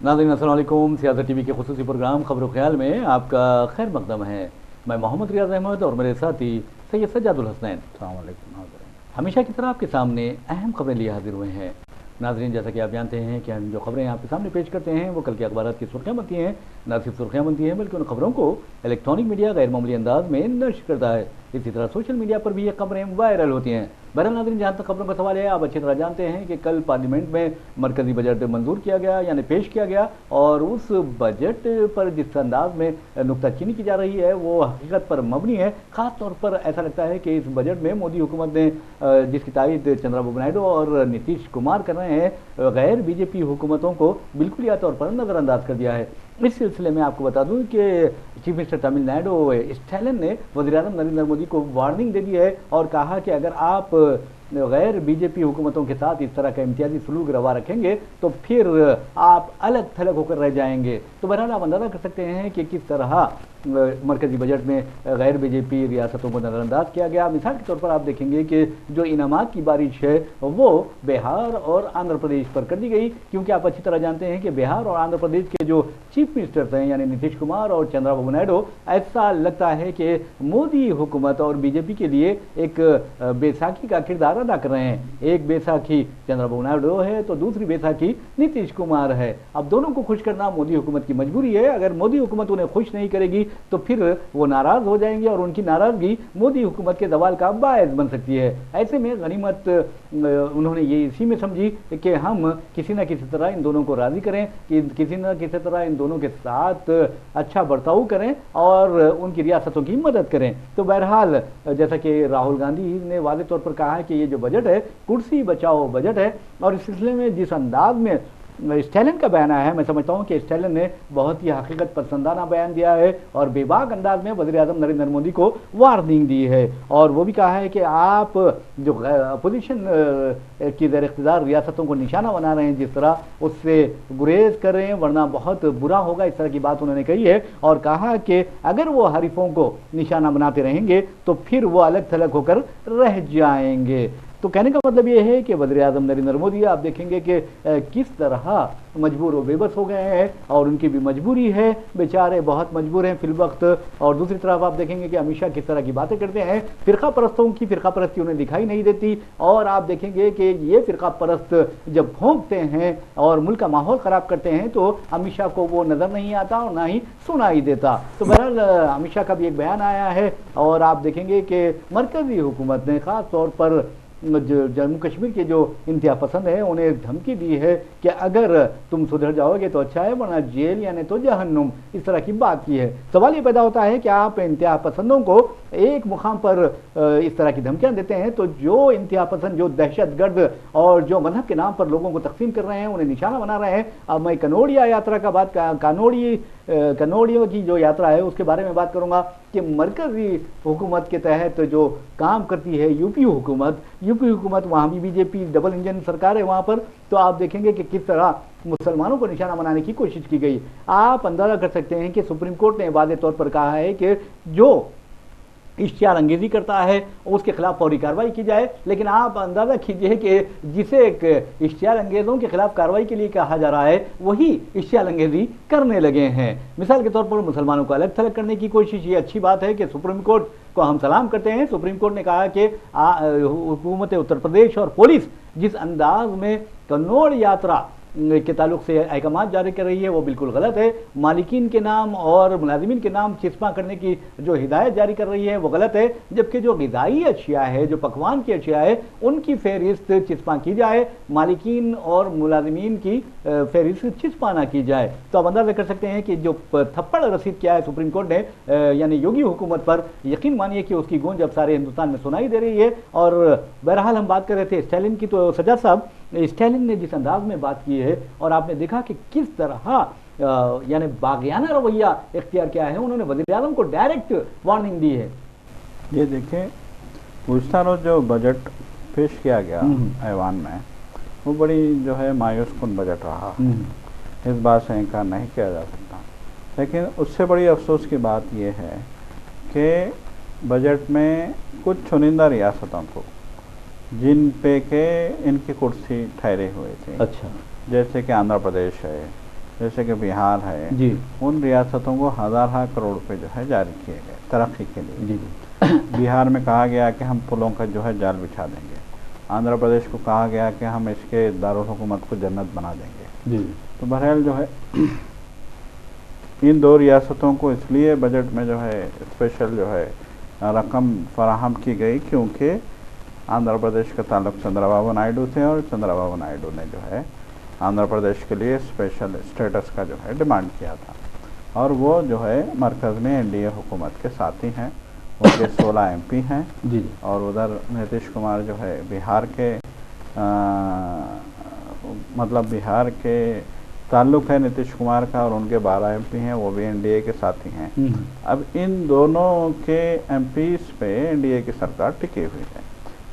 नाज़रीन अस्सलाम वालेकुम। सियासत टीवी के खुसूसी प्रोग्राम खबरों ख्याल में आपका खैर मकदम है। मैं मोहम्मद रियाज अहमद और मेरे साथी सैयद सज्जादुल हसनैन। अस्सलाम वालेकुम नाज़रीन। हमेशा की तरह आपके सामने अहम खबरें लिए हाजिर हुए हैं। नाज़रीन, जैसा कि आप जानते हैं कि हम जो खबरें आपके सामने पेश करते हैं वो कल के अखबारात की सुर्खियाँ बनती हैं। न सिर्फ सुर्खियाँ बनती हैं बल्कि उन खबरों को इलेक्ट्रॉनिक मीडिया गैर मामूली अंदाज में नश्र करता है। इसी तरह सोशल मीडिया पर भी ये खबरें वायरल होती हैं। बहरहाल नाज़रीन, जहाँ तक खबरों का सवाल है, आप अच्छी तरह जानते हैं कि कल पार्लियामेंट में मरकजी बजट मंजूर किया गया, यानी पेश किया गया, और उस बजट पर जिस अंदाज में नुक्ताचीनी की जा रही है वो हकीकत पर मबनी है। ख़ास तौर पर ऐसा लगता है कि इस बजट में मोदी हुकूमत ने जिसकी तारीफ चंद्रबाबू नायडू और नीतीश कुमार कर रहे हैं, गैर बीजेपी हुकूमतों को बिल्कुल या तौर पर नज़रअंदाज कर दिया है। इस सिलसिले में आपको बता दूं कि चीफ मिनिस्टर तमिलनाडु स्टैलिन ने वज़ीर-ए-आज़म नरेंद्र मोदी को वार्निंग दे दी है और कहा कि अगर आप गैर बीजेपी हुकूमतों के साथ इस तरह का इम्तियाजी सलूक रवा रखेंगे तो फिर आप अलग थलग होकर रह जाएंगे। तो बहरहाल आप अंदाज़ा कर सकते हैं कि किस तरह मरकजी बजट में गैर बीजेपी रियासतों को नज़रअंदाज किया गया। मिसाल के तौर पर आप देखेंगे कि जो इनामात की बारिश है वो बिहार और आंध्र प्रदेश पर कर दी गई, क्योंकि आप अच्छी तरह जानते हैं कि बिहार और आंध्र प्रदेश के जो चीफ मिनिस्टर्स हैं यानी नीतीश कुमार और चंद्रबाबू नायडू, ऐसा लगता है कि मोदी हुकूमत और बीजेपी के लिए एक बैसाखी का किरदार अदा कर रहे हैं। एक बैसाखी चंद्रबाबू नायडू है तो दूसरी बैसाखी नीतीश कुमार है। अब दोनों को खुश करना मोदी हुकूमत की मजबूरी है। अगर मोदी हुकूमत उन्हें खुश नहीं करेगी तो फिर वो नाराज हो जाएंगे और उनकी नाराजगी मोदी हुकूमत के दवाल का बायस बन सकती है। ऐसे में गनीमत उन्होंने ये इसी में समझी कि हम किसी न किसी तरह इन दोनों को राजी करें, कि किसी न किसी तरह इन दोनों के साथ अच्छा बर्ताव करें और उनकी रियासतों की मदद करें। तो बहरहाल जैसा कि राहुल गांधी ने वाज़ेह तौर पर कहा है कि ये जो बजट है कुर्सी बचाओ बजट है, और इस सिलसिले में जिस अंदाज में स्टैलिन का बयान आया है, मैं समझता हूं कि स्टैलिन ने बहुत ही हकीकत पसंदाना बयान दिया है और बेबाक अंदाज में वज़ीर-ए-आज़म नरेंद्र मोदी को वार्निंग दी है। और वो भी कहा है कि आप जो अपोजिशन की ज़ेर इख्तियार रियासतों को निशाना बना रहे हैं जिस तरह, उससे गुरेज करें वरना बहुत बुरा होगा। इस तरह की बात उन्होंने कही है और कहा कि अगर वो हरीफों को निशाना बनाते रहेंगे तो फिर वो अलग थलग होकर रह जाएंगे। तो कहने का मतलब ये है कि वज़ीर-ए-आज़म नरेंद्र मोदी आप देखेंगे कि किस तरह मजबूर व बेबस हो गए हैं और उनकी भी मजबूरी है, बेचारे बहुत मजबूर हैं फिल वक्त। और दूसरी तरफ आप देखेंगे कि अमित शाह किस तरह की बातें करते हैं, फ़िरका परस्तों की फ़िरका परस्ती उन्हें दिखाई नहीं देती। और आप देखेंगे कि ये फ़िरका परस्त जब भोंकते हैं और मुल्क का माहौल ख़राब करते हैं तो अमित शाह को वो नज़र नहीं आता और ना ही सुनाई देता। तो बहरहाल अमित शाह का भी एक बयान आया है और आप देखेंगे कि मरकज़ी हुकूमत ने ख़ास तौर पर जम्मू कश्मीर के जो इंतहा पसंद है उन्हें धमकी दी है कि अगर तुम सुधर जाओगे तो अच्छा है वरना जेल यानी तो जहन्नुम, इस तरह की बात की है। सवाल ये पैदा होता है कि आप इंतहा पसंदों को एक मुकाम पर इस तरह की धमकियां देते हैं तो जो इंतहा पसंद, जो दहशतगर्द और जो मजहब के नाम पर लोगों को तकसीम कर रहे हैं, उन्हें निशाना बना रहे हैं। अब मैं कनौड़िया यात्रा का बात, कनौड़ियों की जो यात्रा है उसके बारे में बात करूंगा कि मरकजी हुकूमत के तहत जो काम करती है यूपी हुकूमत वहाँ भी बीजेपी डबल इंजन सरकार है वहाँ पर। तो आप देखेंगे कि किस तरह मुसलमानों को निशाना बनाने की कोशिश की गई। आप अंदाजा कर सकते हैं कि सुप्रीम कोर्ट ने वाज़ेह तौर पर कहा है कि जो इश्तिहार अंगेजी करता है उसके खिलाफ फौरी कार्रवाई की जाए, लेकिन आप अंदाज़ा कीजिए कि जिसे एक इश्तिहार अंगेज़ों के खिलाफ कार्रवाई के लिए कहा जा रहा है वही इश्तिहार अंगेजी करने लगे हैं। मिसाल के तौर पर मुसलमानों को अलग थलग करने की कोशिश। ये अच्छी बात है कि सुप्रीम कोर्ट को हम सलाम करते हैं। सुप्रीम कोर्ट ने कहा कि हुकूमत उत्तर प्रदेश और पुलिस जिस अंदाज में कन्नौड़ यात्रा के ताल्लुक से अहकाम जारी कर रही है वो बिल्कुल गलत है। मालिकीन के नाम और मुलाजिमीन के नाम चिस्पा करने की जो हिदायत जारी कर रही है वो गलत है, जबकि जो ग़िज़ाई अशिया है, जो पकवान की अशिया है, उनकी फहरिस्त चिस्पा की जाए, मालिकीन और मुलाजिमीन की फहरिस्त चिस्पा ना की जाए। तो आप अंदाज़ा कर सकते हैं कि जो थप्पड़ रसीद किया है सुप्रीम कोर्ट ने यानी योगी हुकूमत पर, यकीन मानिए कि उसकी गूंज अब सारे हिंदुस्तान में सुनाई दे रही है। और बहरहाल हम बात कर रहे थे स्टैलिन की, तो सज्जाद साहब स्टैलिन ने जिस अंदाज में बात की है और आपने देखा कि किस तरह यानी बागियाना रवैया इख्तियार किया है, उन्होंने वज़ीर-ए-आज़म को डायरेक्ट वार्निंग दी है। ये देखें, गुज़श्ता रोज़ जो बजट पेश किया गया ऐवान में वो बड़ी जो है मायूस कुन बजट रहा। इस बात से इनकार नहीं किया जा सकता, लेकिन उससे बड़ी अफसोस की बात यह है कि बजट में कुछ चुनिंदा रियासतों को जिन पे के इनकी कुर्सी ठहरे हुए थे, अच्छा, जैसे कि आंध्र प्रदेश है, जैसे कि बिहार है जी, उन रियासतों को हज़ार करोड़ रुपए जो है जारी किए गए तरक्की के लिए। जी, जी, बिहार में कहा गया कि हम पुलों का जो है जाल बिछा देंगे। आंध्र प्रदेश को कहा गया कि हम इसके दारुल हुकूमत को जन्नत बना देंगे। जी, तो बहरहाल जो है इन दो रियासतों को इसलिए बजट में जो है स्पेशल जो है रकम फराहम की गई क्योंकि आंध्र प्रदेश का ताल्लुक चंद्रबाबू नायडू थे और चंद्रबाबू नायडू ने जो है आंध्र प्रदेश के लिए स्पेशल स्टेटस का जो है डिमांड किया था। और वो जो है मरकज़ में एनडीए हुकूमत के साथी हैं, उनके 16 एमपी हैं। जी, जी, और उधर नीतीश कुमार जो है बिहार के मतलब बिहार के ताल्लुक़ है नीतीश कुमार का, और उनके 12 एमपी हैं, वो भी एनडीए के साथी हैं। अब इन दोनों के एमपीज़ पे एनडीए की सरकार टिकी हुई है।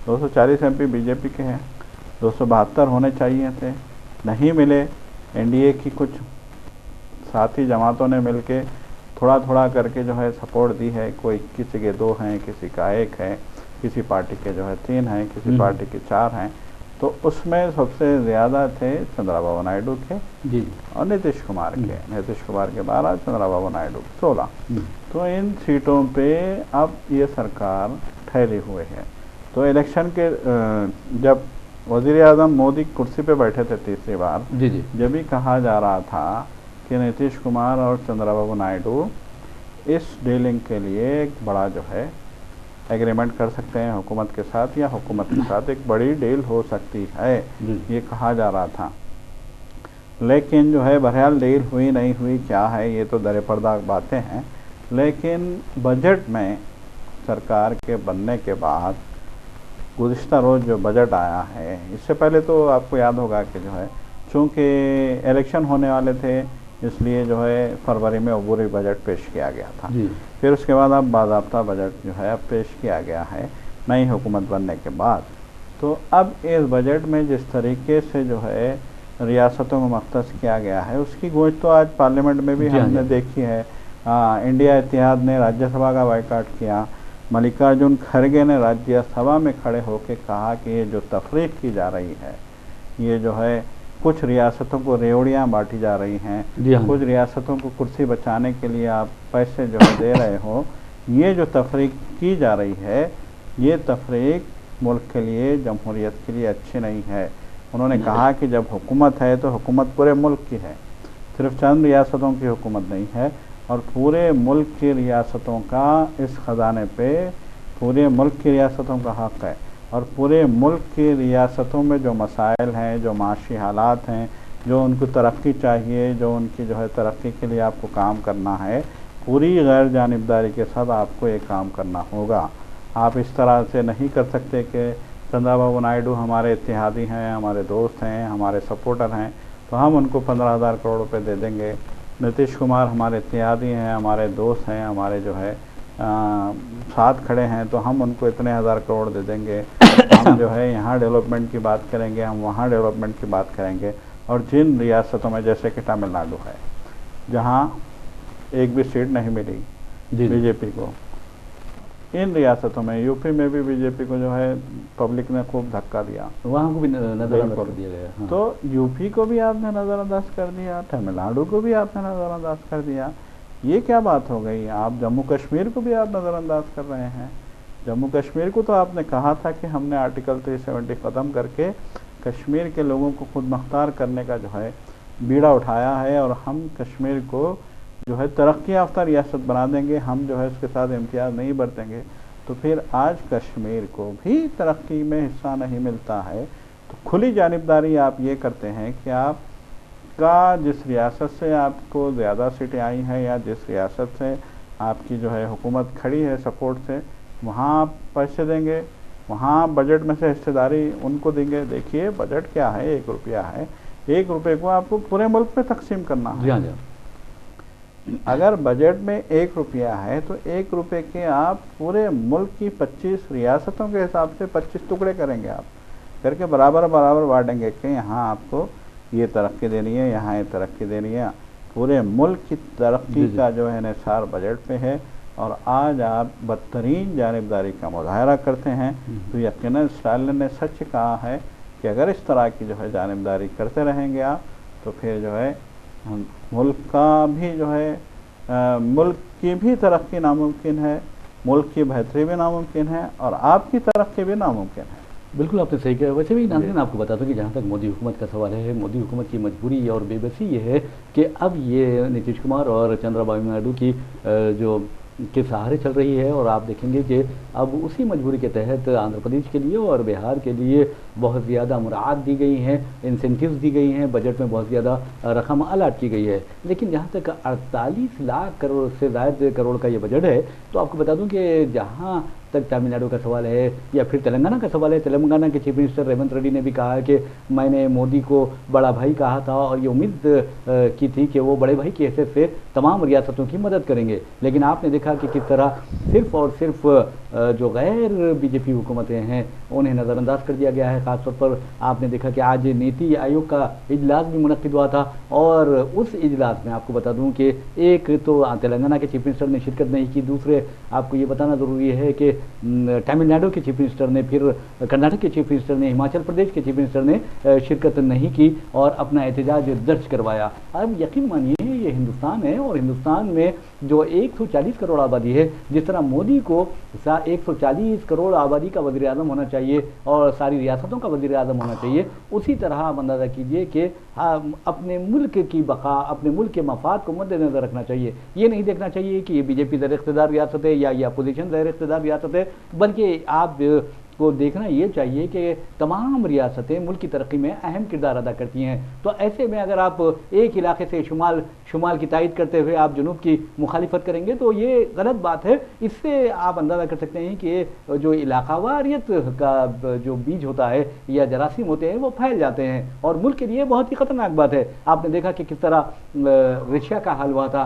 240 एमपी बीजेपी के हैं, 272 होने चाहिए थे, नहीं मिले। एनडीए की कुछ साथी जमातों ने मिलके थोड़ा थोड़ा करके जो है सपोर्ट दी है। कोई किसी के 2 हैं, किसी का 1 है, किसी पार्टी के जो है 3 हैं, किसी पार्टी के 4 हैं। तो उसमें सबसे ज़्यादा थे चंद्रबाबू नायडू के जी, और नीतीश कुमार के। नीतीश कुमार के 12, चंद्रबाबू नायडू के 16। तो इन सीटों पे अब ये सरकार ठहरी हुई है। तो इलेक्शन के जब वज़ीर आज़म मोदी कुर्सी पे बैठे थे तीसरी बार, जी, जी, जब भी कहा जा रहा था कि नीतीश कुमार और चंद्रबाबू नायडू इस डीलिंग के लिए एक बड़ा जो है एग्रीमेंट कर सकते हैं हुकूमत के साथ, या हुकूमत के साथ एक बड़ी डील हो सकती है, ये कहा जा रहा था। लेकिन जो है बहरहाल डील हुई नहीं हुई क्या है, ये तो दरे पर्दा बातें हैं। लेकिन बजट में सरकार के बनने के बाद गुज़िश्ता रोज़ जो बजट आया है, इससे पहले तो आपको याद होगा कि जो है चूँकि इलेक्शन होने वाले थे इसलिए जो है फरवरी में अबूरी बजट पेश किया गया था। फिर उसके बाद अब बाज़ाब्ता बजट जो है अब पेश किया गया है नई हुकूमत बनने के बाद। तो अब इस बजट में जिस तरीके से जो है रियासतों को मख्तस किया गया है उसकी गूंज तो आज पार्लियामेंट में भी हमने देखी है। इंडिया इत्तेहाद ने राज्यसभा का बायकॉट किया। मल्लिकार्जुन खड़गे ने राज्यसभा में खड़े होकर कहा कि ये जो तफरीक की जा रही है, ये जो है कुछ रियासतों को रेवड़ियाँ बांटी जा रही हैं, कुछ रियासतों को कुर्सी बचाने के लिए आप पैसे जो है दे रहे हो, ये जो तफरीक की जा रही है, ये तफरीक मुल्क के लिए, जमहूरियत के लिए अच्छी नहीं है। उन्होंने कहा कि जब हुकूमत है तो हुकूमत पूरे मुल्क की है, सिर्फ चंद रियासतों की हुकूमत नहीं है। और पूरे मुल्क की रियासतों का इस ख़जाने पे पूरे मुल्क की रियासतों का हक़ है। और पूरे मुल्क की रियासतों में जो मसाइल हैं, जो माशी हालात हैं, जो उनको तरक्की चाहिए, जो उनकी जो है तरक्की के लिए आपको काम करना है, पूरी गैर जानिबदारी के साथ आपको ये काम करना होगा। आप इस तरह से नहीं कर सकते कि चंद्रबाबू नायडू हमारे इत्तेहादी हैं, हमारे दोस्त हैं, हमारे सपोर्टर हैं, तो हम उनको 15,000 करोड़ रुपए दे देंगे। नीतीश कुमार हमारे इत्तेहादी हैं, हमारे दोस्त हैं, हमारे जो है साथ खड़े हैं, तो हम उनको इतने हज़ार करोड़ दे देंगे। हम जो है यहाँ डेवलपमेंट की बात करेंगे, हम वहाँ डेवलपमेंट की बात करेंगे। और जिन रियासतों में जैसे कि तमिलनाडु है, जहाँ एक भी सीट नहीं मिली बीजेपी को, इन रियासतों में, यूपी में भी बीजेपी को जो है पब्लिक ने खूब धक्का दिया, वहाँ को भी नज़रअंदाज कर दिया गया। हाँ। तो यूपी को भी आपने नज़रअंदाज कर दिया, तमिलनाडु को भी आपने नज़रअंदाज कर दिया। ये क्या बात हो गई? आप जम्मू कश्मीर को भी आप नज़रअंदाज कर रहे हैं। जम्मू कश्मीर को तो आपने कहा था कि हमने आर्टिकल 370 ख़त्म करके कश्मीर के लोगों को खुद मुख्तार करने का जो है बीड़ा उठाया है, और हम कश्मीर को जो है तरक्की याफ्ता रियासत बना देंगे, हम जो है उसके साथ इम्तियाज़ नहीं बरतेंगे। तो फिर आज कश्मीर को भी तरक्की में हिस्सा नहीं मिलता है। तो खुली जानिबदारी आप ये करते हैं कि आप का जिस रियासत से आपको ज़्यादा सीटें आई हैं, या जिस रियासत से आपकी जो है हुकूमत खड़ी है सपोर्ट से, वहाँ आप पैसे देंगे, वहाँ बजट में से हिस्सेदारी उनको देंगे। देखिए बजट क्या है, 1 रुपया है, 1 रुपये को आपको पूरे मुल्क में तकसीम करना है। अगर बजट में 1 रुपया है तो 1 रुपये के आप पूरे मुल्क की 25 रियासतों के हिसाब से 25 टुकड़े करेंगे, आप करके बराबर बराबर बांटेंगे कि यहाँ आपको ये तरक्की देनी है, यहाँ ये तरक्की देनी है। पूरे मुल्क की तरक्की का जो है निसार बजट पे है। और आज आप बदतरीन जानिबदारी का मुजाहरा करते हैं। तो यकीनन स्टालिन ने सच कहा है कि अगर इस तरह की जो है जानिबदारी करते रहेंगे आप, तो फिर जो है मुल्क का भी जो है मुल्क की भी तरक्की नामुमकिन है, मुल्क की बेहतरी भी नामुमकिन है और आपकी तरक्की भी नामुमकिन है। बिल्कुल आपने सही कहा। वैसे भी नाज़रीन आपको बता दूं कि जहाँ तक मोदी हुकूमत का सवाल है, मोदी हुकूमत की मजबूरी और बेबसी ये है कि अब ये नीतीश कुमार और चंद्रबाबू नायडू की जो के सहारे चल रही है, और आप देखेंगे कि अब उसी मजबूरी के तहत आंध्र प्रदेश के लिए और बिहार के लिए बहुत ज़्यादा मुराद दी गई हैं, इंसेंटिव्स दी गई हैं, बजट में बहुत ज़्यादा रकम अलाट की गई है। लेकिन जहाँ तक 48 लाख करोड़ से ज़ायद करोड़ का ये बजट है, तो आपको बता दूं कि जहाँ तक तमिलनाडु का सवाल है या फिर तेलंगाना का सवाल है, तेलंगाना के चीफ मिनिस्टर रेवंत रेड्डी ने भी कहा है कि मैंने मोदी को बड़ा भाई कहा था और ये उम्मीद की थी कि वो बड़े भाई की हैसियत से तमाम रियासतों की मदद करेंगे। लेकिन आपने देखा कि किस तरह सिर्फ और सिर्फ जो गैर बीजेपी हुकूमतें हैं उन्हें नज़रअंदाज कर दिया गया है। ख़ासतौर पर आपने देखा कि आज नीति आयोग का इजलास भी मुनक्किद हुआ था, और उस इजलास में आपको बता दूं कि एक तो तेलंगाना के चीफ मिनिस्टर ने शिरकत नहीं की, दूसरे आपको ये बताना ज़रूरी है कि तमिलनाडु के चीफ मिनिस्टर ने, फिर कर्नाटक के चीफ मिनिस्टर ने, हिमाचल प्रदेश के चीफ मिनिस्टर ने शिरकत नहीं की और अपना एहतजाज दर्ज करवाया। अब यकीन मानिए ये हिंदुस्तान है, और हिंदुस्तान में जो 140 करोड़ आबादी है, जिस तरह मोदी को 140 करोड़ आबादी का वज़ीर आज़म होना चाहिए और सारी रियासतों का वज़ीर आज़म होना चाहिए, उसी तरह आप अंदाज़ा कीजिए कि अपने मुल्क की बका, अपने मुल्क के मफाद को मद्देनज़र रखना चाहिए। ये नहीं देखना चाहिए कि ये बीजेपी ज़र इक़्तिदार रियासत है या ये अपोजिशन ज़र इक़्तिदार रियासत है, बल्कि आप को देखना ये चाहिए कि तमाम रियासतें मुल्क की तरक्की में अहम किरदार अदा करती हैं। तो ऐसे में अगर आप एक इलाके से शुमाल की तायद करते हुए आप जुनूब की मुखालिफत करेंगे तो ये गलत बात है। इससे आप अंदाज़ा कर सकते हैं कि जो इलाकावारियत का जो बीज होता है या जरासीम होते हैं वो फैल जाते हैं, और मुल्क के लिए बहुत ही ख़तरनाक बात है। आपने देखा कि किस तरह रशिया का हाल हुआ था,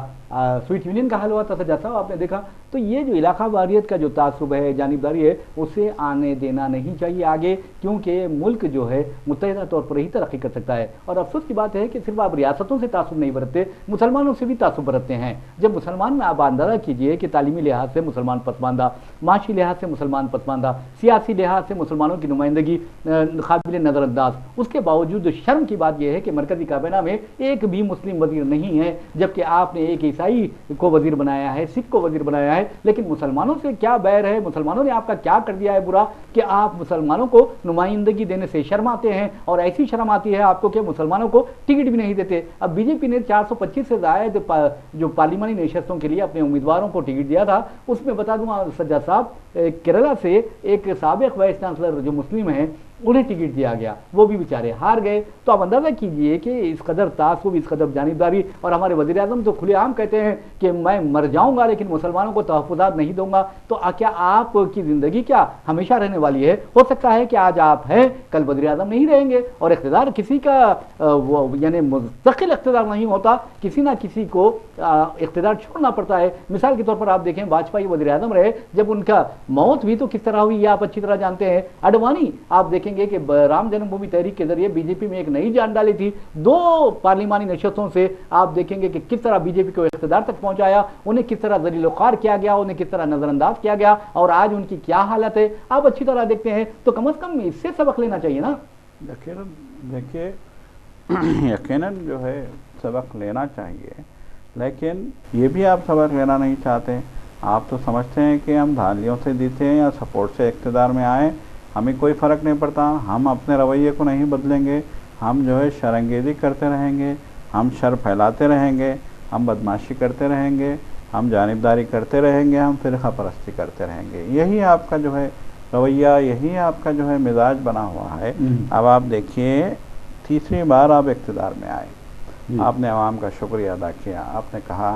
स्वीट यूनियन का हाल हुआ था, सज्जाद साहब आपने देखा। तो ये जो इलाका वारियत का जो तासुब है, जानिबदारी है, उसे आने देना नहीं चाहिए आगे, क्योंकि मुल्क जो है मुत्तहिदा तौर पर ही तरक्की कर सकता है। और अफसोस की बात है कि सिर्फ आप रियासतों से तासुब नहीं बरतते, मुसलमानों से भी तासुब बरतते हैं। जब मुसलमान में आप अंदाज़ा कीजिए कि तालीमी लिहाज से मुसलमान पसमानदा, माशी लिहाज से मुसलमान पसमानदा, सियासी लिहाज से मुसलमानों की नुमाइंदगी काबिल नज़रअंदाज, उसके बावजूद शर्म की बात यह है कि मरकज़ी काबीना में एक भी मुस्लिम वज़ीर नहीं है, जबकि आपने एक ईसाई को वज़ीर बनाया है, सिख को वज़ीर बनाया है। लेकिन मुसलमानों से क्या बैर है, मुसलमानों ने आपका क्या कर दिया है बुरा कि आप मुसलमानों को नुमाइंदगी देने से शर्माते हैं, और ऐसी शर्म आती है आपको कि मुसलमानों को टिकट भी नहीं देते। अब बीजेपी ने 425 से ज़ायद जो पार्लिमानी नशस्तों के लिए अपने उम्मीदवारों को टिकट दिया था, उसमें बता दूँ सज्जाद साहब, केरला से एक साबिक वाइस चांसलर जो मुस्लिम हैं उन्हें टिकट दिया गया, वो भी बेचारे हार गए। तो आप अंदाज़ा कीजिए कि इस कदर तासुब, इस कदर जानिबदारी, और हमारे वज़ीर आज़म तो खुलेआम कहते हैं कि मैं मर जाऊंगा लेकिन मुसलमानों को तहफ़्फ़ुज़ात नहीं दूंगा। तो क्या आपकी ज़िंदगी क्या हमेशा रहने वाली है? हो सकता है कि आज आप हैं, कल वज़ीर आज़म नहीं रहेंगे, और इक़्तिदार किसी का यानी मुस्तक़िल इक़्तिदार नहीं होता, किसी ना किसी को इक़्तिदार छोड़ना पड़ता है। मिसाल के तौर पर आप देखें, वाजपेयी वज़ीर आज़म रहे, जब उनका मौत हुई तो किस तरह हुई ये आप अच्छी तरह जानते हैं। अडवाणी आप देखेंगे कि राम जन्मभूमि तहरीक के जरिए बीजेपी में एक नई जान डाली थी, 2 पार्लिमानी नशस्तों से आप देखेंगे कि किस तरह बीजेपी को इक़्तिदार तक पहुंचाया, उन्हें किस तरह ज़लील-ओ-ख़ार किया गया, उन्हें किस तरह नज़रअंदाज किया गया, और आज उनकी क्या हालत है आप अच्छी तरह देखते हैं। तो कम अज़ कम इससे सबक लेना चाहिए ना। देखिए यकीनन जो है सबक लेना चाहिए, लेकिन ये भी आप सबक लेना नहीं चाहते। आप तो समझते हैं कि हम धालियों से जीते हैं या सपोर्ट से इक़्तिदार में आए, हमें कोई फ़र्क नहीं पड़ता, हम अपने रवैये को नहीं बदलेंगे, हम जो है शरंगेज़ी करते रहेंगे, हम शर फैलाते रहेंगे, हम बदमाशी करते रहेंगे, हम जानिबदारी करते रहेंगे, हम फ़िरक़ा परस्ती करते रहेंगे। यही आपका जो है रवैया, यही आपका जो है मिजाज बना हुआ है। अब आप देखिए, तीसरी बार आप इक़्तिदार में आए, आपने अवाम का शुक्रिया अदा किया, आपने कहा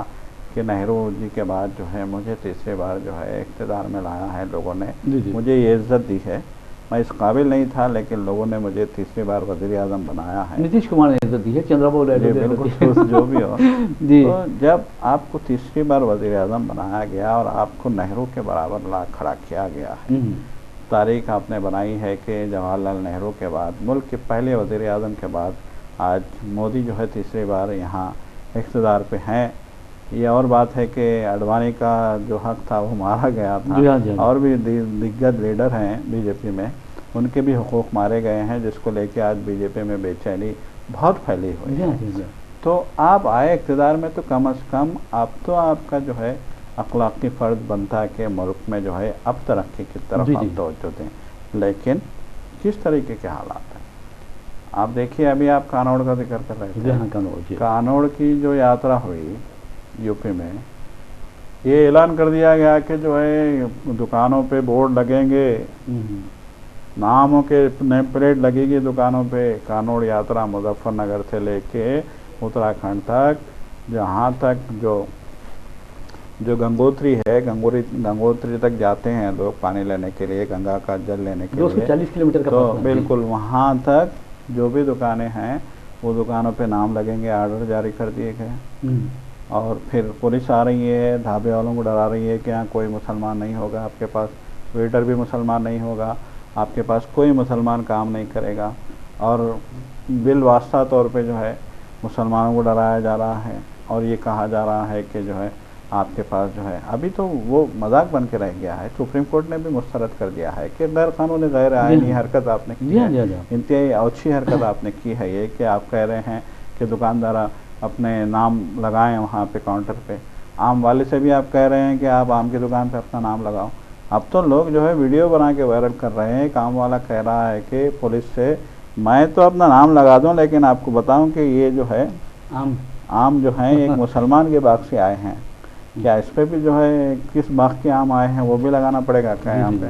कि नेहरू जी के बाद जो है मुझे तीसरी बार जो है इक़्तिदार में लाया है लोगों ने, मुझे ये इज़्ज़त दी है, मैं इस काबिल नहीं था लेकिन लोगों ने मुझे तीसरी बार वज़ीर आज़म बनाया है। नीतीश कुमार ने इज़्ज़त दी है, चंद्रबाबू नायडू ने, बिल्कुल जो भी हो। तो जब आपको तीसरी बार वज़ीर आज़म बनाया गया और आपको नेहरू के बराबर ला खड़ा किया गया है, तारीख आपने बनाई है कि जवाहरलाल नेहरू के बाद, मुल्क के पहले वज़ीर आज़म के बाद आज मोदी जो है तीसरी बार यहाँ इक़्तिदार पे हैं। ये और बात है कि अडवाणी का जो हक था वो मारा गया था, और भी दिग्गज लीडर हैं बीजेपी में, उनके भी हुकूक मारे गए हैं, जिसको लेके आज बीजेपी में बेचैनी बहुत फैली हुई है। तो आप आए इक़्तिदार में तो कम से कम अब तो आपका जो है अखलाकी फ़र्ज बनता है कि मुल्क में जो है अब तरक्की की तरफ आप तवज्जो दें, लेकिन किस तरीके के हालात हैं आप देखिए। अभी आप कानौड़ का जिक्र कर रहे थे, कानौड़ की जो यात्रा हुई यूपी में, ये ऐलान कर दिया गया कि जो है दुकानों पे बोर्ड लगेंगे, नामों के नेम प्लेट लगेगी दुकानों पे, कानौड़ यात्रा मुजफ्फरनगर से लेके उत्तराखंड तक, जहाँ तक जो गंगोत्री है, गंगोत्री तक जाते हैं लोग पानी लेने के लिए, गंगा का जल लेने के लिए 240 किलोमीटर का, तो बिल्कुल वहाँ तक जो भी दुकानें हैं वो दुकानों पे नाम लगेंगे, आर्डर जारी कर दिए गए। और फिर पुलिस आ रही है, ढाबे वालों को डरा रही है कि यहाँ कोई मुसलमान नहीं होगा, आपके पास वेटर भी मुसलमान नहीं होगा, आपके पास कोई मुसलमान काम नहीं करेगा, और बिल वास्ता तौर पे जो है मुसलमानों को डराया जा रहा है और ये कहा जा रहा है कि जो है आपके पास जो है, अभी तो वो मजाक बन के रह गया है। सुप्रीम कोर्ट ने भी मुस्तरद कर दिया है कि गैर कानूनी गैर आईनी हरकत आपने की है, इंतहाई अच्छी हरकत आपने की है ये कि आप कह रहे हैं कि दुकानदार अपने नाम लगाएं वहाँ पे काउंटर पे। आम वाले से भी आप कह रहे हैं कि आप आम की दुकान पे अपना नाम लगाओ। अब तो लोग जो है वीडियो बना के वायरल कर रहे हैं, काम वाला कह रहा है कि पुलिस से मैं तो अपना नाम लगा दूं, लेकिन आपको बताऊं कि ये जो है आम जो है एक मुसलमान के बाग से आए हैं, क्या इस पे भी जो है किस बाग के आम आए हैं वो भी लगाना पड़ेगा क्या यहाँ पे?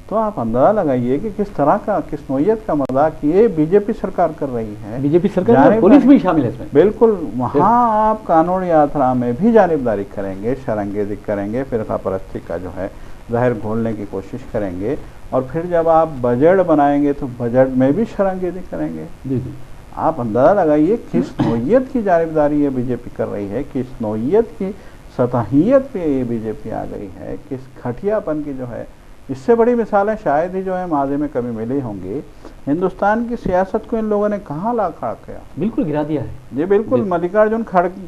तो आप अंदाजा लगाइए कि किस तरह का, किस नौयत का मजाक ये बीजेपी सरकार कर रही है। बीजेपी सरकार, पुलिस भी शामिल है इसमें। बिल्कुल, वहाँ आप कानून यात्रा में भी जानिबदारी करेंगे, शरंगेजी करेंगे, फिरका परस्ती का जो है जहर घोलने की कोशिश करेंगे, और फिर जब आप बजट बनाएंगे तो बजट में भी शरंगेजी करेंगे। जी। आप अंदाजा लगाइए किस नौयत की जानिबदारी ये बीजेपी कर रही है, किस नौयत की सतहियत पे ये बीजेपी आ गई है, किस घटियापन की जो है। इससे बड़ी मिसालें शायद ही जो है माजी में कभी मिली होंगी। हिंदुस्तान की सियासत को इन लोगों ने कहाँ ला खड़ा किया, बिल्कुल गिरा दिया है। जी बिल्कुल। मल्लिकार्जुन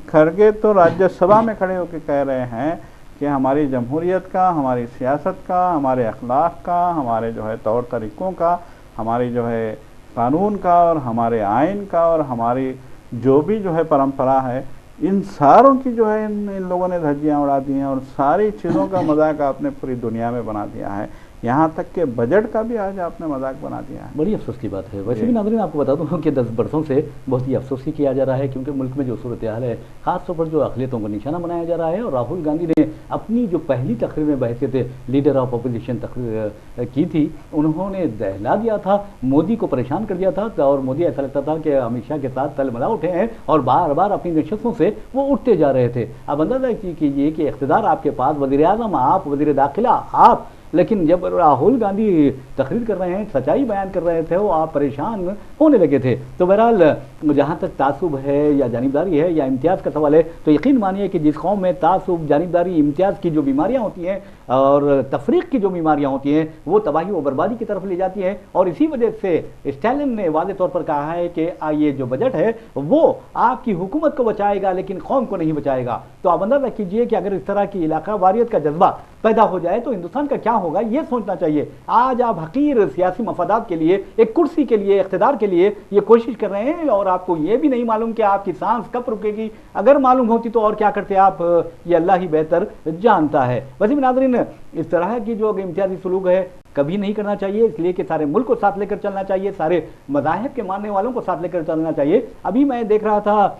खड़गे तो राज्यसभा में खड़े होकर कह रहे हैं कि हमारी जमहूरियत का, हमारी सियासत का, हमारे अखलाक का, हमारे जो है तौर तरीक़ों का, हमारी जो है कानून का और हमारे आइन का और हमारी जो भी जो है परंपरा है, इन सारों की जो है इन लोगों ने धज्जियाँ उड़ा दी हैं और सारी चीज़ों का मजाक आपने पूरी दुनिया में बना दिया है। यहाँ तक के बजट का भी आज आपने मजाक बना दिया है। बड़ी अफसोस की बात है। वैसे भी नाज़रीन आपको बता दूं कि 10 बरसों से बहुत ही अफसोस ही किया जा रहा है, क्योंकि मुल्क में जो सूरत हाल है, खासतौर पर जो अक़लियतों को निशाना बनाया जा रहा है। और राहुल गांधी ने अपनी जो पहली तकरीर में बहैसियत लीडर ऑफ अपोजिशन तकरीर की थी, उन्होंने दहला दिया था, मोदी को परेशान कर दिया था, और मोदी ऐसा लगता था कि अमित शाह के साथ तलमला उठे हैं और बार बार अपनी नशस्तों से वो उठते जा रहे थे। अब अंदाजा कीजिए कि इख्तिदार आपके पास, वज़ीर आज़म आप, वज़ीर दाखिला आप, लेकिन जब राहुल गांधी तकरीर कर रहे हैं, सच्चाई बयान कर रहे थे, वो आप परेशान होने लगे थे। तो बहरहाल जहाँ तक तासुब है या जानिबदारी है या इम्तियाज़ का सवाल है, तो यकीन मानिए कि जिस कौम में तासुब, जानिबदारी, इम्तियाज़ की जो बीमारियाँ होती हैं और तफरीक की जो बीमारियाँ होती हैं, वो तबाही व बर्बादी की तरफ ले जाती हैं। और इसी वजह से स्टालिन ने वाज़े तौर पर कहा है कि ये जो बजट है वो आपकी हुकूमत को बचाएगा लेकिन कौम को नहीं बचाएगा। तो आप अंदाज़ा कीजिए कि अगर इस तरह की इलाका वारियत का जज्बा पैदा हो जाए तो हिंदुस्तान का क्या होगा, ये सोचना चाहिए। आज आप हकीर सियासी मफादात के लिए, एक कुर्सी के लिए, इख्तिदार के लिए ये कोशिश कर रहे हैं, और आपको ये भी नहीं मालूम कि आपकी सांस कब रुकेगी। अगर मालूम होती तो और क्या करते आप, ये अल्लाह ही बेहतर जानता है। वैसे भी नाज़रीन, इस तरह की जो इम्तियाजी सलूक है कभी नहीं करना चाहिए, इसलिए कि सारे मुल्क को साथ लेकर चलना चाहिए, सारे मज़ाहिब के मानने वालों को साथ लेकर चलना चाहिए। अभी मैं देख रहा था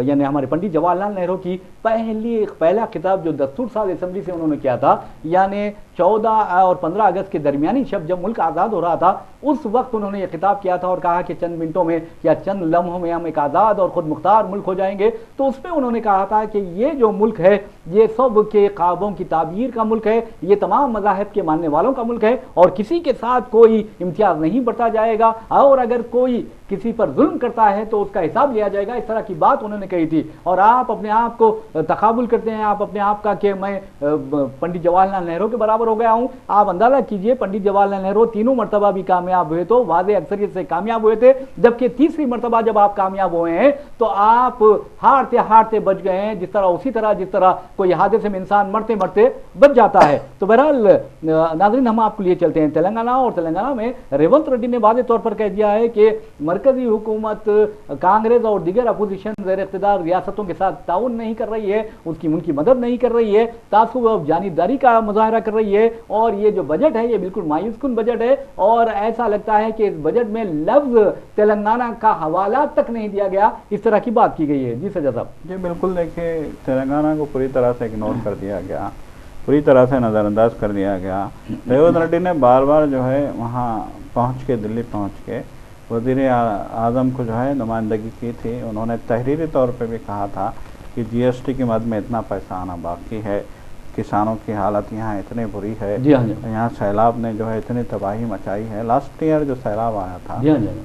यानी हमारे पंडित जवाहरलाल नेहरू की पहला खिताब जो दस्तूर साज असम्बली से उन्होंने किया था, यानी 14 और 15 अगस्त के दरमियानी शब जब मुल्क आज़ाद हो रहा था, उस वक्त उन्होंने ये खिताब किया था और कहा कि चंद मिनटों में या चंद लम्हों में हम एक आज़ाद और ख़ुद मुख्तार मुल्क हो जाएंगे। तो उसमें उन्होंने कहा था कि ये जो मुल्क है ये सब के ख्वाबों की ताबीर का मुल्क है, ये तमाम मज़ाहिब के मानने वालों का मुल्क है, और किसी के साथ कोई इम्तियाज़ नहीं बरता जाएगा, और अगर कोई किसी पर जुल्म करता है तो उसका हिसाब लिया जाएगा। इस तरह की बात उन्होंने कही थी। और आप अपने आप को तकाबुल करते हैं, आप अपने आप का कि मैं पंडित जवाहरलाल नेहरू के बराबर हो गया हूं। आप अंदाजा कीजिए, पंडित जवाहरलाल नेहरू तीनों मरतबा भी कामयाब हुए तो वाज़े अक्सरियत से कामयाब हुए थे, जबकि तीसरी मरतबा जब आप कामयाब हुए हैं तो आप हारते हारते बच गए हैं, जिस तरह उसी तरह जिस तरह कोई हादसे में इंसान मरते मरते बच जाता है। तो बहरहाल नाज़रीन, हम आपको लिए चलते हैं तेलंगाना, और तेलंगाना में रेवंत रेड्डी ने वाज़ेह तौर पर कह दिया है कि मरकजी हुकूमत कांग्रेस और दीगर अपोजिशन ज़ेर इक़्तिदार रियासतों के साथ ताउन नहीं कर रही है, उनकी मदद नहीं कर रही है, तासुब और जानिबदारी का मुजाहरा कर रही है। और ये जो बजट है ये बिल्कुल मायूस कुन बजट है, और ऐसा लगता है कि इस बजट में लफ्ज़ तेलंगाना का हवाला तक नहीं दिया गया, इस तरह की बात की गई है। जी सजा साहब। जी बिल्कुल, देखिए तेलंगाना को पूरी तरह से इग्नोर कर दिया गया, पूरी तरह से नज़रअंदाज कर दिया गया। रेवंत रेड्डी ने बार बार जो है वहाँ पहुँच के, दिल्ली पहुँच के वज़ीर आज़म को जो है नुमाइंदगी की थी। उन्होंने तहरीरी तौर पे भी कहा था कि जीएसटी की मद में इतना पैसा आना बाकी है, किसानों की हालत यहाँ इतनी बुरी है, यहाँ सैलाब ने जो है इतनी तबाही मचाई है, लास्ट ईयर जो सैलाब आया था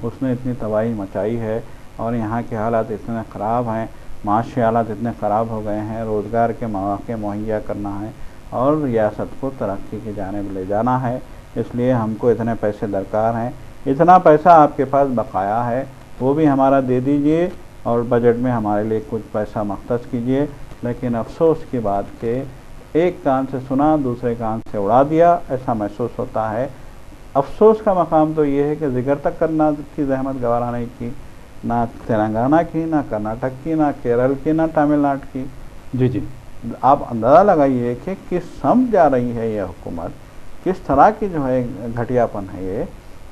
उसने इतनी तबाही मचाई है, और यहाँ के हालात इतने ख़राब हैं, माशी हालात इतने ख़राब हो गए हैं, रोज़गार के मौके मुहैया करना है और रियासत को तरक्की की जानिब ले जाना है, इसलिए हमको इतने पैसे दरकार हैं, इतना पैसा आपके पास बकाया है वो भी हमारा दे दीजिए, और बजट में हमारे लिए कुछ पैसा मख्तस कीजिए। लेकिन अफसोस की बात के एक कान से सुना दूसरे कान से उड़ा दिया, ऐसा महसूस होता है। अफसोस का मकाम तो ये है कि जिक्र तक करना की जहमत गवारा नहीं की, ना तेलंगाना की, ना कर्नाटक की, ना केरल की, ना तमिलनाडु की। जी जी, आप अंदाज़ा लगाइए कि किस सम जा रही है ये हुकूमत, किस तरह की जो है घटियापन है ये,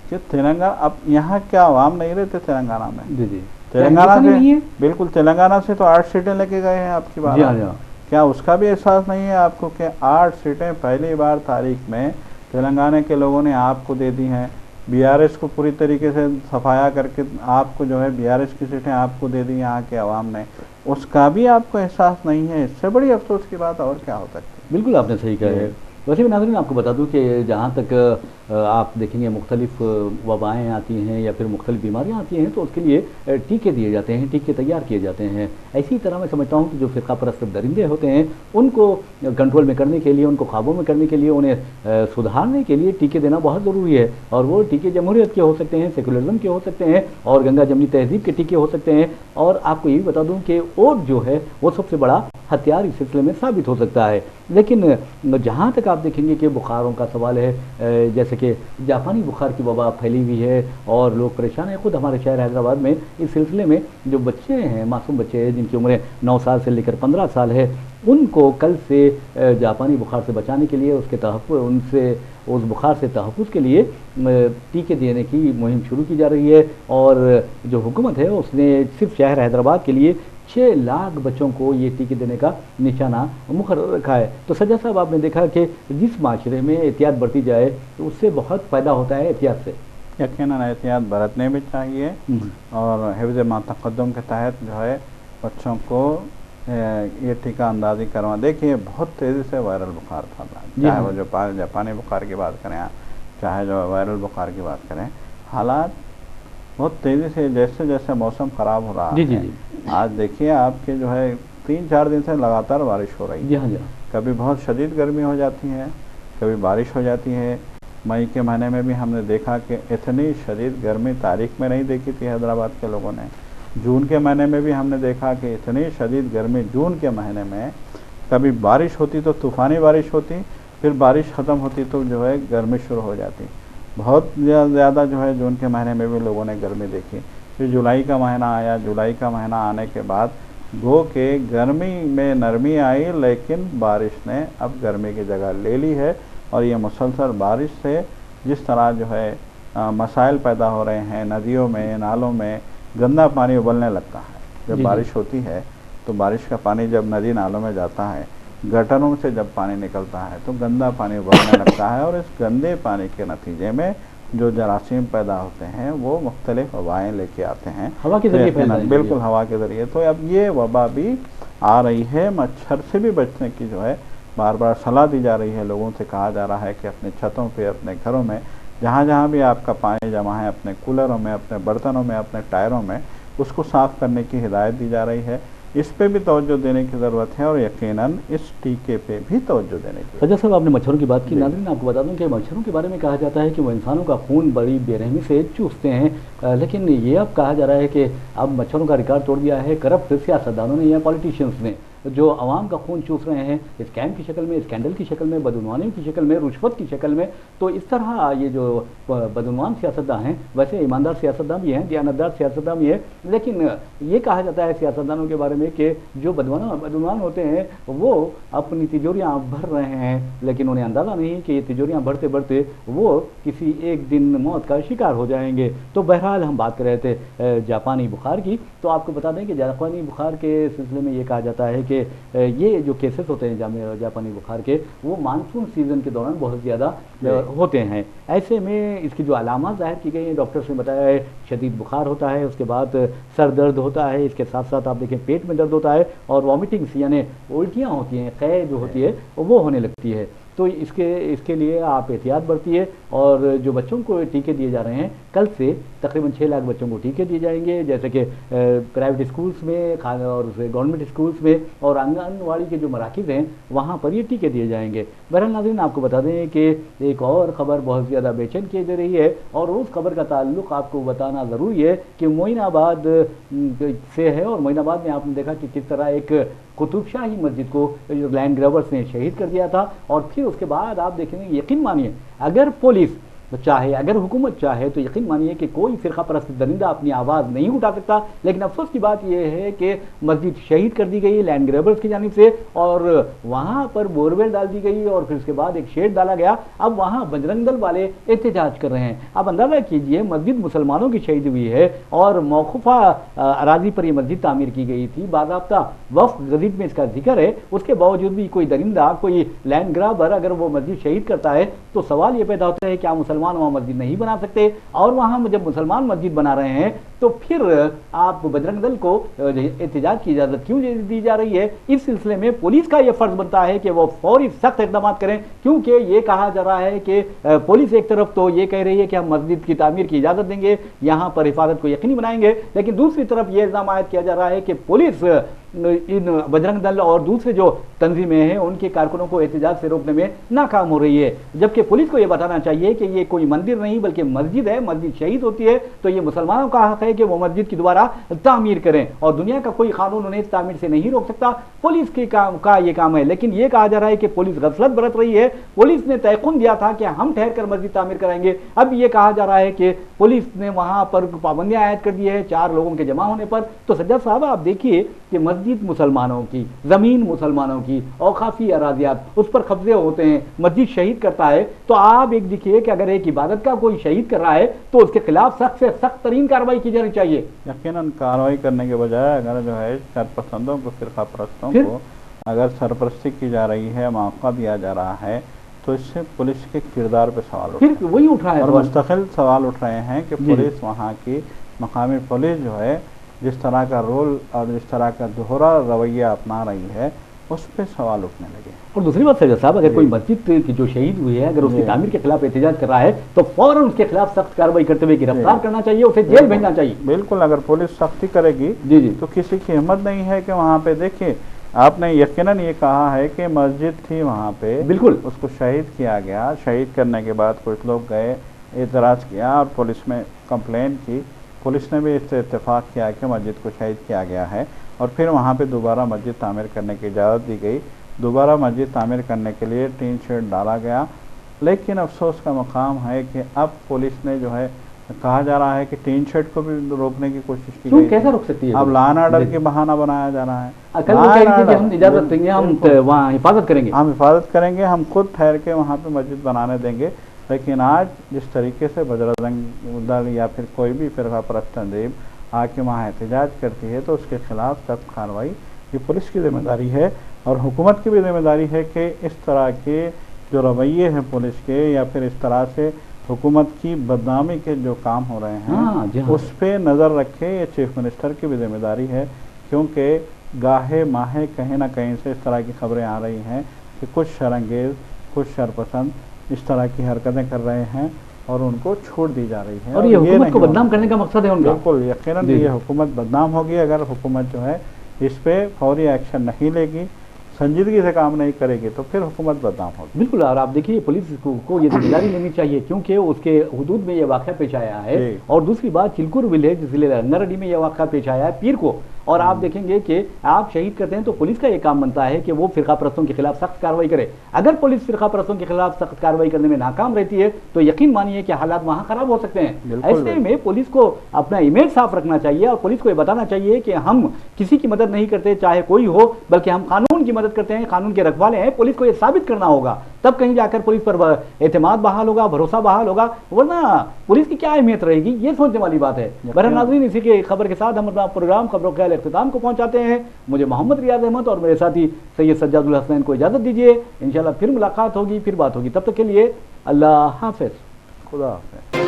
कि तेलंगाना, अब यहाँ क्या आवाम नहीं रहते तेलंगाना में? जी जी, तेलंगाना से बिल्कुल, तेलंगाना से तो 8 सीटें लेके गए हैं आपकी बात, क्या उसका भी एहसास नहीं है आपको कि 8 सीटें पहली बार तारीख में तेलंगाना के लोगों ने आपको दे दी हैं? बीआरएस को पूरी तरीके से सफाया करके आपको जो है बीआरएस की सीटें आपको दे दी यहाँ के अवाम ने, उसका भी आपको एहसास नहीं है। इससे बड़ी अफसोस की बात और क्या हो सकती है? बिल्कुल आपने सही कहा है। वैसे भी नाज़रीन, आपको बता दूं कि जहाँ तक आप देखेंगे मुख्तलिफ वबाएँ आती हैं या फिर मुख्तलिफ बीमारियाँ आती हैं तो उसके लिए टीके दिए जाते हैं, टीके तैयार किए जाते हैं। इसी तरह मैं समझता हूँ कि जो फ़िरका परस्त दरिंदे होते हैं उनको कंट्रोल में करने के लिए, उनको काबू में करने के लिए, उन्हें सुधारने के लिए टीके देना बहुत ज़रूरी है। और वो टीके जमहूरियत के हो सकते हैं, सेकुलरिज्म के हो सकते हैं, और गंगा जमनी तहजीब के टीके हो सकते हैं। और आपको ये भी बता दूँ कि वोट जो है वो सबसे बड़ा हथियार इस सिलसिले में साबित हो सकता है। लेकिन जहाँ तक आप देखेंगे कि बुखारों का सवाल है, जैसे कि जापानी बुखार की वबा फैली हुई है और लोग परेशान हैं। खुद हमारे शहर हैदराबाद में इस सिलसिले में जो बच्चे हैं, मासूम बच्चे हैं जिनकी उम्र 9 साल से लेकर 15 साल है, उनको कल से जापानी बुखार से बचाने के लिए, उनसे उस बुखार से तहफ़्फ़ुज़ के लिए टीके देने की मुहिम शुरू की जा रही है। और जो हुकूमत है उसने सिर्फ शहर हैदराबाद के लिए 6 लाख बच्चों को ये टीके देने का निशाना मुकर्रर रखा है। तो सज्जा साहब, आपने देखा कि जिस माशरे में एहतियात बरती जाए तो उससे बहुत फ़ायदा होता है एहतियात से। यकीनन एहतियात बरतने भी चाहिए, और हिफ्ज़ मा तक़द्दुम के तहत जो है बच्चों को ये टीका अंदाज़ी करवा। देखिए बहुत तेज़ी से वायरल बुखार था, चाहे वो जो जापानी बुखार की बात करें, चाहे जो वायरल बुखार की बात करें, हालात बहुत तेज़ी से, जैसे जैसे मौसम ख़राब हो रहा है। आज देखिए आपके जो है 3-4 दिन से लगातार बारिश हो रही है। कभी बहुत शदीद गर्मी हो जाती है, कभी बारिश हो जाती है। मई के महीने में भी हमने देखा कि इतनी शदीद गर्मी तारीख में नहीं देखी थी हैदराबाद के लोगों ने। जून के महीने में भी हमने देखा कि इतनी शदीद गर्मी जून के महीने में, कभी बारिश होती तो तूफ़ानी बारिश होती, फिर बारिश ख़त्म होती तो जो है गर्मी शुरू हो जाती। बहुत ज़्यादा जो है जून के महीने में भी लोगों ने गर्मी देखी। फिर जुलाई का महीना आया, जुलाई का महीना आने के बाद गो के गर्मी में नरमी आई, लेकिन बारिश ने अब गर्मी की जगह ले ली है। और ये मुसलसल बारिश से जिस तरह जो है मसाइल पैदा हो रहे हैं, नदियों में, नालों में गंदा पानी उबलने लगता है। जब बारिश होती है तो बारिश का पानी जब नदी नालों में जाता है, गटरों से जब पानी निकलता है तो गंदा पानी उबलने लगता है, और इस गंदे पानी के नतीजे में जो जरासीम पैदा होते हैं वो मुख्तलिफ वबाएँ लेके आते हैं, हवा के जरिए। बिल्कुल, हवा के ज़रिए। तो अब ये वबा भी आ रही है। मच्छर से भी बचने की जो है बार बार सलाह दी जा रही है, लोगों से कहा जा रहा है कि अपने छतों पे, अपने घरों में, जहाँ जहाँ भी आपका पानी जमा है, अपने कूलरों में, अपने बर्तनों में, अपने टायरों में, उसको साफ़ करने की हिदायत दी जा रही है। इस पे भी तवज्जो देने की ज़रूरत है, और यकीनन इस टीके पे भी तवज्जो देने की। सज्जा साहब, आपने मच्छरों की बात की। नाज़रीन, आपको बता दूं कि मच्छरों के बारे में कहा जाता है कि वो इंसानों का खून बड़ी बेरहमी से चूसते हैं, लेकिन ये अब कहा जा रहा है कि अब मच्छरों का रिकॉर्ड तोड़ दिया है करप्ट सियासतदानों ने या पॉलिटिशियंस ने। जो आवाम का खून चूस रहे हैं स्कैम की शक्ल में, स्कैंडल की शक्ल में, बदउनवानी की शक्ल में, रुश्वत की शक्ल में। तो इस तरह ये जो बदउनवान सियासतदान हैं, वैसे ईमानदार सियासतदान भी हैं, दयानतदार सियासतदान भी है, लेकिन ये कहा जाता है सियासतदानों के बारे में कि जो बदउनवान होते हैं वो अपनी तिजोरियाँ भर रहे हैं, लेकिन उन्हें अंदाज़ा नहीं कि ये तिजोरियाँ भरते भरते वो किसी एक दिन मौत का शिकार हो जाएंगे। तो बहरहाल हम बात कर रहे थे जापानी बुखार की, तो आपको बता दें कि जापानी बुखार के सिलसिले में ये कहा जाता है कि ये जो केसेस होते हैं जापानी बुखार के, वो मानसून सीज़न के दौरान बहुत ज़्यादा होते हैं। ऐसे में इसकी जो अलामत ज़ाहिर की गई हैं, डॉक्टर्स ने बताया है शदीद बुखार होता है, उसके बाद सर दर्द होता है, इसके साथ साथ आप देखें पेट में दर्द होता है और वॉमिटिंग्स यानी उल्टियाँ होती हैं, क़ै जो होती है वो होने लगती है। तो इसके लिए आप एहतियात बरतिए। और जो बच्चों को टीके दिए जा रहे हैं, कल से तकरीबन 6 लाख बच्चों को टीके दिए जाएंगे, जैसे कि प्राइवेट स्कूल्स में और गवर्नमेंट स्कूल्स में और आंगनवाड़ी के जो मराकिज़ हैं वहाँ पर ये टीके दिए जाएंगे। बहरहाल नाज़रीन, आपको बता दें कि एक और ख़बर बहुत ज़्यादा बेचैन की दे रही है और उस खबर का ताल्लुक़ आपको बताना ज़रूरी है कि मोइनाबाद से है। और मोइनाबाद में आपने देखा कि किस तरह एक कुतुबशाही मस्जिद को लैंड ग्रैबर्स ने शहीद कर दिया था। और फिर उसके बाद आप देखेंगे, यकीन मानिए, अगर पुलिस चाहे, अगर हुकूमत चाहे तो यकीन मानिए कि कोई फ़िरका परस्त दरिंदा अपनी आवाज़ नहीं उठा सकता। लेकिन अफसोस की बात यह है कि मस्जिद शहीद कर दी गई लैंड ग्रैबर्स की जानिब से और वहाँ पर बोरवेल डाल दी गई और फिर उसके बाद एक शेड डाला गया। अब वहाँ बजरंग दल वाले एहतजाज कर रहे हैं। अब अंदाज़ा कीजिए, मस्जिद मुसलमानों की शहीद हुई है और मौकूफ़ा अराज़ी पर यह मस्जिद तामीर की गई थी, बाज़ाब्ता वफ़्क़ गज़ीब में इसका जिक्र है, उसके बावजूद भी कोई दरिंदा, कोई लैंड ग्रैबर अगर वो मस्जिद शहीद करता है तो सवाल ये पैदा होता है क्या मुसलमान वहाँ मस्जिद नहीं बना सकते? और वहाँ जब मुसलमान मस्जिद बना रहे हैं तो फिर आप बजरंग दल को एहतजाज की इजाज़त क्यों दी जा रही है? इस सिलसिले में पुलिस का यह फ़र्ज़ बनता है कि वो फौरी सख्त इक़दाम करें, क्योंकि ये कहा जा रहा है कि पुलिस एक तरफ तो ये कह रही है कि हम मस्जिद की तामीर की इजाज़त देंगे, यहाँ पर हिफाजत को यकीनी बनाएंगे, लेकिन दूसरी तरफ ये इल्ज़ाम आयद किया जा रहा है कि पुलिस इन बजरंग दल और दूसरे जो तंजीमें हैं उनके कारकुनों को एहतजाज से रोकने में नाकाम हो रही है। जबकि पुलिस को यह बताना चाहिए कि ये कोई मंदिर नहीं बल्कि मस्जिद है, मस्जिद शहीद होती है तो ये मुसलमानों का हक है कि वो मस्जिद की दोबारा तामीर करें और दुनिया का कोई कानून उन्हें इस तामीर से नहीं रोक सकता, पुलिस के काम का ये काम है। लेकिन ये कहा जा रहा है कि पुलिस गफलत बरत रही है। पुलिस ने तयक़ुन दिया था कि हम ठहर कर मस्जिद तामीर कराएंगे, अब ये कहा जा रहा है कि पुलिस ने वहाँ पर पाबंदियाँ आयद कर दी है 4 लोगों के जमा होने पर। तो सज्जाद साहब, आप देखिए कि मस्जिद मुसलमानों की, ज़मीन मुसलमानों की, औकाफी अराजियात उस पर कब्जे होते हैं, मस्जिद शहीद करता है तो आप एक देखिए कि अगर एक इबादत का कोई शहीद कर रहा है तो उसके खिलाफ सख्त से सख्त तरीन कार्रवाई की जानी चाहिए। यकीनन कार्रवाई करने के बजाय अगर जो है शरपसंदों को, फ़िरका परस्तों को अगर सरपरस्ती की जा रही है, मौका दिया जा रहा है, तो इससे पुलिस के किरदार पर सवाल उठ फिर वही उठ रहा है और मुस्तकिल सवाल उठ रहे हैं कि पुलिस, वहाँ की मकामी पुलिस जो है जिस तरह का रोल और जिस तरह का दोहरा रवैया अपना रही है उस पर सवाल उठने लगे। और दूसरी बात सैयद साहब, अगर कोई मस्जिद की जो शहीद हुई है अगर उसकी तामीर के खिलाफ एहतजाज कर रहा है तो फौरन उसके खिलाफ सख्त कार्रवाई करते हुए गिरफ्तार करना चाहिए, उसे जेल भेजना चाहिए। बिल्कुल, अगर पुलिस सख्ती करेगी जी तो किसी की हिम्मत नहीं है कि वहाँ पे, देखिए आपने यकीनन ये कहा है कि मस्जिद थी वहाँ पे, बिल्कुल उसको शहीद किया गया, शहीद करने के बाद कुछ लोग गए, एतराज़ किया और पुलिस में कंप्लेन की, पुलिस ने भी इससे इत्तेफाक किया कि मस्जिद को शहीद किया गया है और फिर वहाँ पे दोबारा मस्जिद तामीर करने की इजाज़त दी गई, दोबारा मस्जिद तामीर करने के लिए टीन शेड डाला गया। लेकिन अफसोस का मकाम है कि अब पुलिस ने जो है, कहा जा रहा है कि टीन शेड को भी रोकने की कोशिश की गई, कैसे रोक सकती है? अब लॉ एंड ऑर्डर के बहाना बनाया जा रहा है, हम इजाज़त देंगे, हम वहाँ हिफाजत करेंगे, हम हिफाजत करेंगे, हम खुद ठहर के वहाँ पे मस्जिद बनाने देंगे। लेकिन आज जिस तरीके से बजरंग दल या फिर कोई भी फ़िरका परस्त तंजीम आके वहाँ एहतजाज करती है तो उसके खिलाफ सख्त कार्रवाई ये पुलिस की जिम्मेदारी है और हुकूमत की भी जिम्मेदारी है कि इस तरह के जो रवैये हैं पुलिस के या फिर इस तरह से हुकूमत की बदनामी के जो काम हो रहे हैं उस पर नज़र रखे। ये चीफ मिनिस्टर की भी जिम्मेदारी है, क्योंकि गाहे माहे कहीं ना कहीं से इस तरह की खबरें आ रही हैं कि कुछ शरंगेज़, कुछ शरपसंद इस तरह की हरकतें कर रहे हैं और उनको छोड़ दी जा रही है। और ये हुकूमत को बदनाम करने का मकसद है उनका। बिल्कुल, यकीनन ये हुकूमत बदनाम होगी अगर हुकूमत जो है इस पे फौरी एक्शन नहीं लेगी, संजीदगी से काम नहीं करेगी तो फिर हुकूमत बदनाम होगी। बिल्कुल। और आप देखिए पुलिस को ये जिम्मेदारी लेनी चाहिए क्योंकि उसके हुदूद में ये वाक़या पेश आया है। और दूसरी बात चिलकुर विलेज जिले रंगारेड्डी में यह वाक़या पेश आया है पीर को। और आप देखेंगे कि आप शहीद करते हैं तो पुलिस का ये काम बनता है कि वो फिरका परस्तों के खिलाफ सख्त कार्रवाई करे। अगर पुलिस फिरका परस्तों के खिलाफ सख्त कार्रवाई करने में नाकाम रहती है तो यकीन मानिए कि हालात वहां खराब हो सकते हैं। ऐसे में पुलिस को अपना इमेज साफ रखना चाहिए और पुलिस को ये बताना चाहिए कि हम किसी की मदद नहीं करते चाहे कोई हो, बल्कि हम कानून की मदद करते हैं, कानून के रखवाले हैं। पुलिस को ये साबित करना होगा, तब कहीं जाकर पुलिस पर एतमाद बहाल होगा, भरोसा बहाल होगा, वरना पुलिस की क्या अहमियत रहेगी, ये सोचने वाली बात है। बहरहाल नाज़रीन, इसी के खबर के साथ हम अपना प्रोग्राम खबरों के इख्तिताम को पहुंचाते हैं। मुझे मोहम्मद रियाज अहमद और मेरे साथी सैयद सज्जादुल हसनैन को इजाज़त दीजिए। इंशाल्लाह फिर मुलाकात होगी, फिर बात होगी। तब तक के लिए अल्लाह हाफ़िज़, खुदा हाफ़िज़।